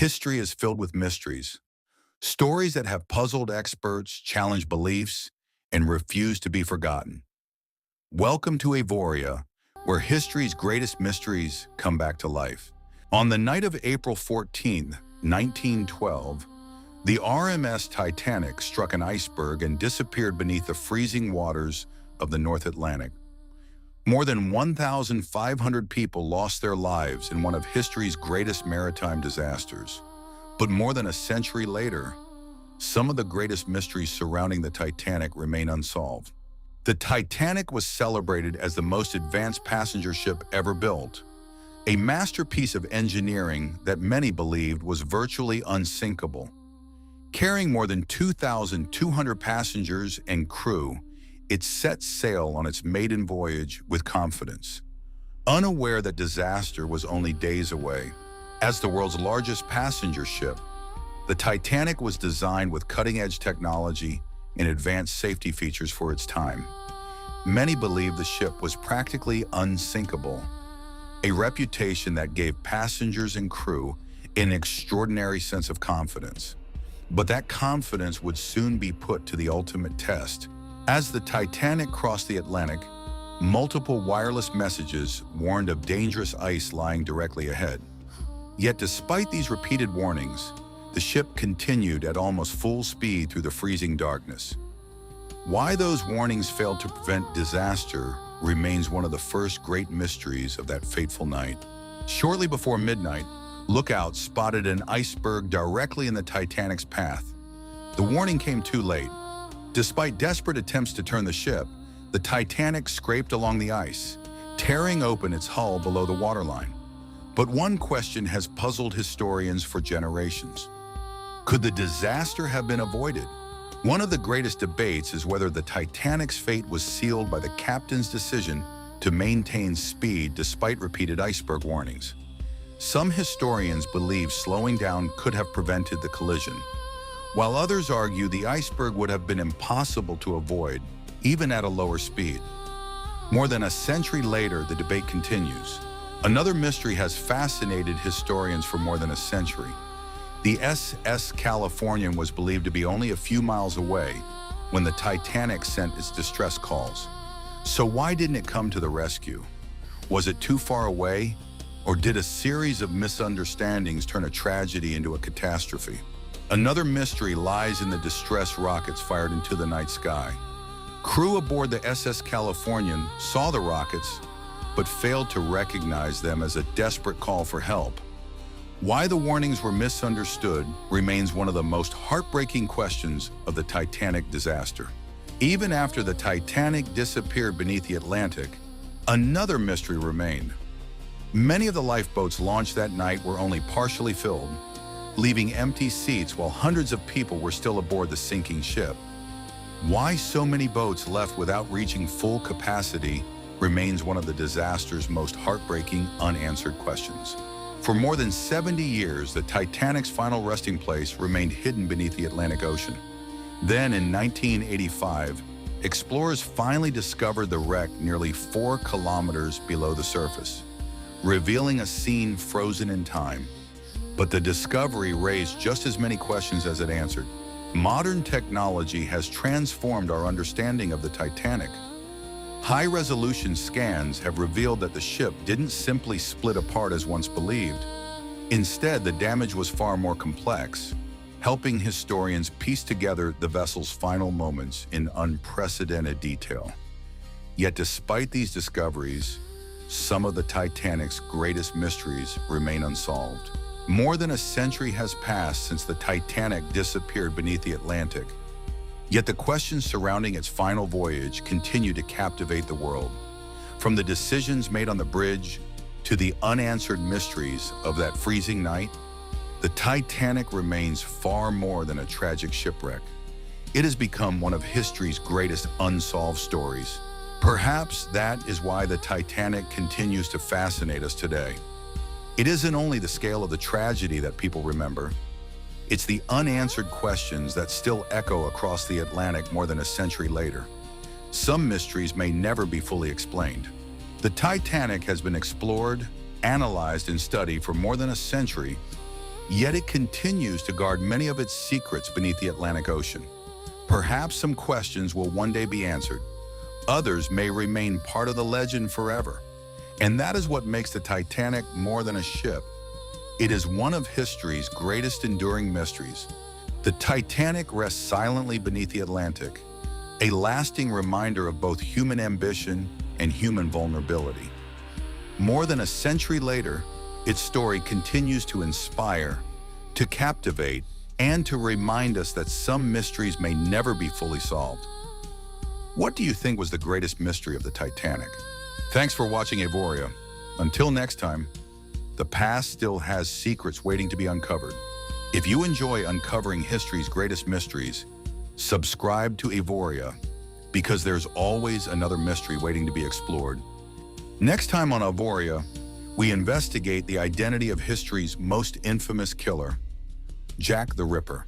history is filled with mysteries, stories that have puzzled experts, challenged beliefs, and refused to be forgotten. Welcome to Avoria, where history's greatest mysteries come back to life. On the night of April 14, 1912, the RMS Titanic struck an iceberg and disappeared beneath the freezing waters of the North Atlantic. More than 1,500 people lost their lives in one of history's greatest maritime disasters. But more than a century later, some of the greatest mysteries surrounding the Titanic remain unsolved. The Titanic was celebrated as the most advanced passenger ship ever built, a masterpiece of engineering that many believed was virtually unsinkable. Carrying more than 2,200 passengers and crew, it set sail on its maiden voyage with confidence, unaware that disaster was only days away. As the world's largest passenger ship, the Titanic was designed with cutting-edge technology and advanced safety features for its time. Many believed the ship was practically unsinkable, a reputation that gave passengers and crew an extraordinary sense of confidence. But that confidence would soon be put to the ultimate test. As the Titanic crossed the Atlantic, multiple wireless messages warned of dangerous ice lying directly ahead. Yet despite these repeated warnings, the ship continued at almost full speed through the freezing darkness. Why those warnings failed to prevent disaster remains one of the first great mysteries of that fateful night. Shortly before midnight, lookouts spotted an iceberg directly in the Titanic's path. The warning came too late. Despite desperate attempts to turn the ship, the Titanic scraped along the ice, tearing open its hull below the waterline. But one question has puzzled historians for generations. Could the disaster have been avoided? One of the greatest debates is whether the Titanic's fate was sealed by the captain's decision to maintain speed despite repeated iceberg warnings. Some historians believe slowing down could have prevented the collision, while others argue the iceberg would have been impossible to avoid, even at a lower speed. More than a century later, the debate continues. Another mystery has fascinated historians for more than a century. The SS Californian was believed to be only a few miles away when the Titanic sent its distress calls. So why didn't it come to the rescue? Was it too far away? Or did a series of misunderstandings turn a tragedy into a catastrophe? Another mystery lies in the distress rockets fired into the night sky. Crew aboard the SS Californian saw the rockets, but failed to recognize them as a desperate call for help. Why the warnings were misunderstood remains one of the most heartbreaking questions of the Titanic disaster. Even after the Titanic disappeared beneath the Atlantic, another mystery remained. Many of the lifeboats launched that night were only partially filled, leaving empty seats while hundreds of people were still aboard the sinking ship. Why so many boats left without reaching full capacity remains one of the disaster's most heartbreaking unanswered questions. For more than 70 years, the Titanic's final resting place remained hidden beneath the Atlantic Ocean. Then in 1985, explorers finally discovered the wreck nearly 4 kilometers below the surface, revealing a scene frozen in time. But the discovery raised just as many questions as it answered. Modern technology has transformed our understanding of the Titanic. High-resolution scans have revealed that the ship didn't simply split apart as once believed. Instead, the damage was far more complex, helping historians piece together the vessel's final moments in unprecedented detail. Yet despite these discoveries, some of the Titanic's greatest mysteries remain unsolved. More than a century has passed since the Titanic disappeared beneath the Atlantic. Yet the questions surrounding its final voyage continue to captivate the world. From the decisions made on the bridge to the unanswered mysteries of that freezing night, the Titanic remains far more than a tragic shipwreck. It has become one of history's greatest unsolved stories. Perhaps that is why the Titanic continues to fascinate us today. It isn't only the scale of the tragedy that people remember, it's the unanswered questions that still echo across the Atlantic more than a century later. Some mysteries may never be fully explained. The Titanic has been explored, analyzed, and studied for more than a century, Yet it continues to guard many of its secrets beneath the Atlantic Ocean. Perhaps some questions will one day be answered. Others may remain part of the legend forever. And that is what makes the Titanic more than a ship. It is one of history's greatest enduring mysteries. The Titanic rests silently beneath the Atlantic, a lasting reminder of both human ambition and human vulnerability. More than a century later, its story continues to inspire, to captivate, and to remind us that some mysteries may never be fully solved. What do you think was the greatest mystery of the Titanic? Thanks for watching Avoria. Until next time, the past still has secrets waiting to be uncovered. If you enjoy uncovering history's greatest mysteries, subscribe to Avoria, because there's always another mystery waiting to be explored. Next time on Avoria, we investigate the identity of history's most infamous killer, Jack the Ripper.